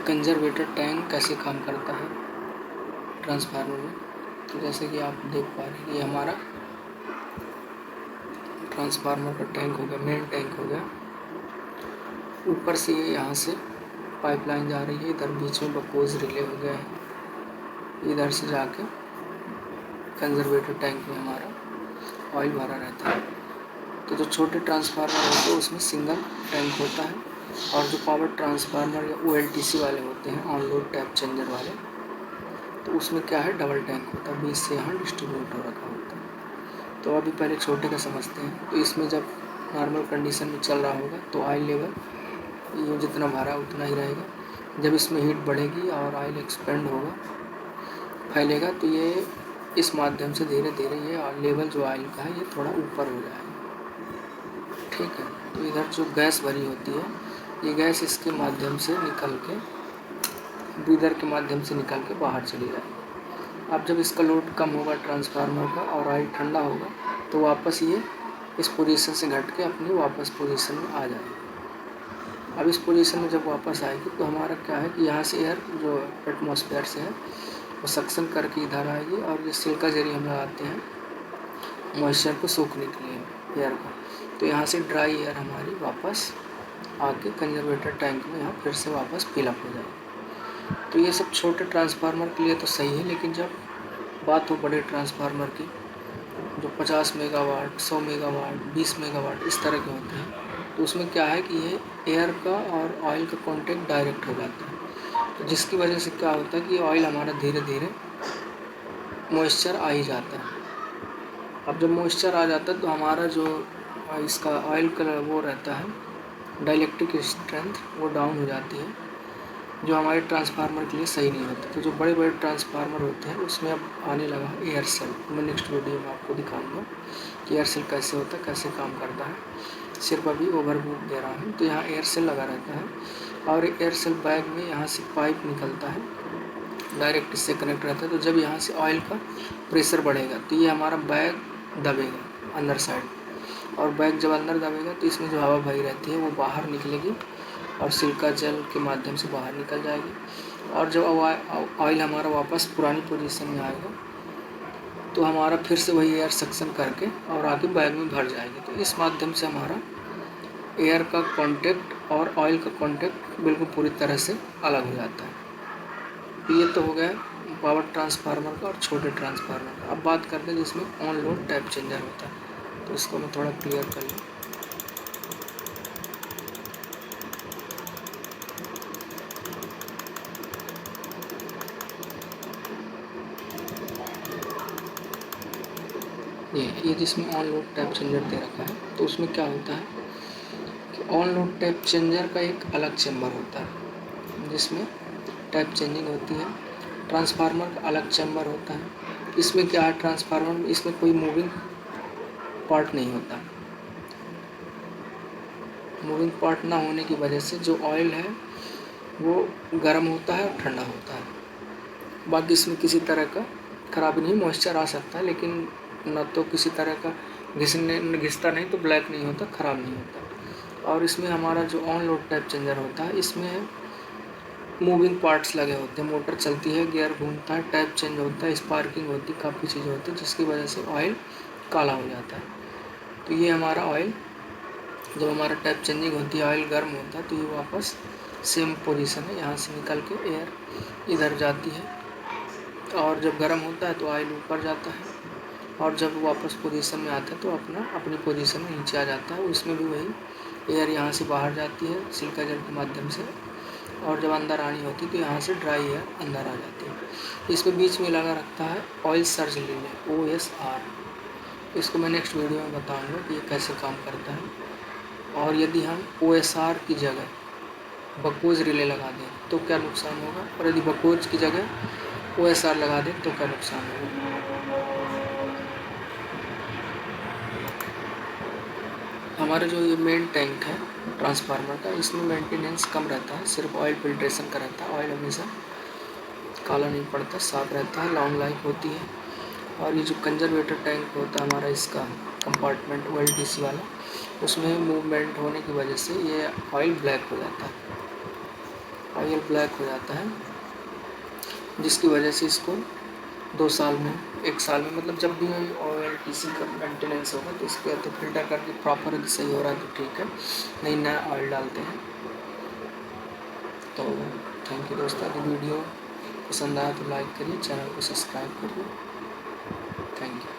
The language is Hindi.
कंजर्वेटर टैंक कैसे काम करता है ट्रांसफार्मर में। तो जैसे कि आप देख पा रहे हैं ये हमारा ट्रांसफार्मर का टैंक हो गया, मेन टैंक हो गया। ऊपर से ये यहाँ से पाइपलाइन जा रही है, इधर बीच में बकोज रिले हो गया है, इधर से जाके कंजर्वेटर टैंक में हमारा ऑयल भरा रहता है। तो जो छोटे ट्रांसफार्मर होते हैं उसमें सिंगल टैंक होता है, और जो पावर ट्रांसफार्मर या OLTC वाले होते हैं, ऑन लोड टैप चेंजर वाले, तो उसमें क्या है डबल टैंक होता है, बीच से यहाँ डिस्ट्रीब्यूटर रखा होता है। तो अभी पहले छोटे का समझते हैं। तो इसमें जब नॉर्मल कंडीशन में चल रहा होगा तो ऑयल लेवल ये जितना भरा उतना ही रहेगा। जब इसमें हीट बढ़ेगी और ऑयल एक्सपेंड होगा, फैलेगा, तो ये इस माध्यम से धीरे धीरे ये लेवल जो ऑयल का है ये थोड़ा ऊपर हो जाएगा। ठीक है। तो इधर जो गैस भरी होती है ये गैस इसके माध्यम से निकल के ब्रीदर के माध्यम से निकल के बाहर चली जाएगी। अब जब इसका लोड कम होगा ट्रांसफार्मर का और ऑयल ठंडा होगा तो वापस ये इस पोजीशन से घट के अपनी वापस पोजीशन में आ जाएगी। अब इस पोजीशन में जब वापस आएगी तो हमारा क्या है कि यहाँ से एयर जो एटमॉस्फेयर से है वो सक्शन करके इधर आएगी, और ये सिल्का जरी हम लगाते हैं मॉइस्चर को सूखने के लिए एयर का, तो यहाँ से ड्राई एयर हमारी वापस आके कंजर्वेटर टैंक में यहाँ फिर से वापस फिलअप हो जाएगी। तो ये सब छोटे ट्रांसफार्मर के लिए तो सही है, लेकिन जब बात हो बड़े ट्रांसफार्मर की जो 50 मेगावाट, 100 मेगावाट, 20 मेगावाट इस तरह के होते हैं, तो उसमें क्या है कि ये एयर का और ऑयल का कॉन्टेक्ट डायरेक्ट हो जाता है। तो जिसकी वजह से क्या होता है कि ऑयल हमारा धीरे धीरे मॉइस्चर आ ही जाता है। अब जब मॉइस्चर आ जाता है तो हमारा जो इसका ऑयल कलर वो रहता है, डाइलेक्ट्रिक स्ट्रेंथ वो डाउन हो जाती है, जो हमारे ट्रांसफार्मर के लिए सही नहीं होता। तो जो बड़े बड़े ट्रांसफार्मर होते हैं उसमें अब आने लगा है एयर सेल। मैं नेक्स्ट वीडियो में आपको दिखाऊंगा कि एयर सेल कैसे होता है, कैसे काम करता है। सिर्फ अभी ओवरव्यू दे रहा हूँ। तो यहाँ एयर सेल लगा रहता है, और एयर सेल बैग में यहाँ से पाइप निकलता है, डायरेक्ट इससे कनेक्ट रहता है। तो जब यहाँ से ऑयल का प्रेशर बढ़ेगा तो ये हमारा बैग दबेगा अंदर साइड, और बैग जब अंदर दबेगा तो इसमें जो हवा भरी रहती है वो बाहर निकलेगी और सिल्का जेल के माध्यम से बाहर निकल जाएगी। और जब ऑयल हमारा वापस पुरानी पोजीशन में आएगा तो हमारा फिर से वही एयर सक्शन करके और आगे बैग में भर जाएगी। तो इस माध्यम से हमारा एयर का कांटेक्ट और ऑयल का कांटेक्ट बिल्कुल पूरी तरह से अलग हो जाता है। ये तो हो गया पावर ट्रांसफार्मर का और छोटे ट्रांसफार्मर का। अब बात करते हैं जिसमें ऑन लोड टैप चेंजर होता है, तो इसको मैं थोड़ा क्लियर कर लूँ। ये जिसमें ऑन लोड टैप चेंजर दे रखा है, तो उसमें क्या होता है कि ऑन लोड टैप चेंजर का एक अलग चेम्बर होता है जिसमें टैप चेंजिंग होती है। ट्रांसफार्मर का अलग चेम्बर होता है। इसमें क्या है, ट्रांसफार्मर में इसमें कोई मूविंग पार्ट नहीं होता। मूविंग पार्ट ना होने की वजह से जो ऑयल है वो गर्म होता है और ठंडा होता है। बाकी इसमें किसी तरह का खराबी नहीं, मॉइस्चर आ सकता है लेकिन न तो किसी तरह का घिसता नहीं, तो ब्लैक नहीं होता, ख़राब नहीं होता। और इसमें हमारा जो ऑन लोड टैप चेंजर होता है इसमें मूविंग पार्ट्स लगे होते हैं, मोटर चलती है, गियर घूमता है, टैप चेंज होता है, स्पार्किंग होती है, काफ़ी चीज़ें होती हैं जिसकी वजह से ऑयल काला हो जाता है। तो ये हमारा ऑयल जब हमारा टैप चेंजिंग होती है, ऑयल गर्म होता है, तो ये वापस सेम पोजीशन है, यहाँ से निकल के एयर इधर जाती है, और जब गर्म होता है तो ऑयल ऊपर जाता है, और जब वापस पोजीशन में आता है तो अपनी पोजीशन में नीचे आ जाता है। उसमें भी वही एयर यहाँ से बाहर जाती है सिल्का जेल के माध्यम से, और जब अंदर आनी होती है तो यहाँ से ड्राई एयर अंदर आ जाती है। इसमें बीच में लगा रखता है ऑयल सर्ज रिले, OSR। इसको मैं नेक्स्ट वीडियो में बताऊँगा कि ये कैसे काम करता है। और यदि हम OSR की जगह बकोज रिले लगा दें तो क्या नुकसान होगा, और यदि बकोज की जगह OSR लगा दें तो क्या नुकसान होगा। हमारा जो ये मेन टैंक है ट्रांसफार्मर का, इसमें मेंटेनेंस कम रहता है, सिर्फ ऑयल फिल्ट्रेशन का रहता है। ऑयल हमेशा काला नहीं पड़ता, साफ रहता है, लॉन्ग लाइफ होती है। और ये जो कंजर्वेटर टैंक होता है हमारा, इसका कंपार्टमेंट OLTC वाला, उसमें मूवमेंट होने की वजह से ये ऑयल ब्लैक हो जाता है। ऑयल ब्लैक हो जाता है, जिसकी वजह से इसको 2 साल में 1 साल में मतलब जब भी ऑयल किसी का मेंटेनेंस होगा तो इसको या तो फिल्टर करके प्रॉपर सही हो रहा है तो ठीक है, नहीं नया ऑयल डालते हैं। तो थैंक यू दोस्तों, यदि वीडियो पसंद आया तो लाइक करिए, चैनल को सब्सक्राइब करिए। Thank you.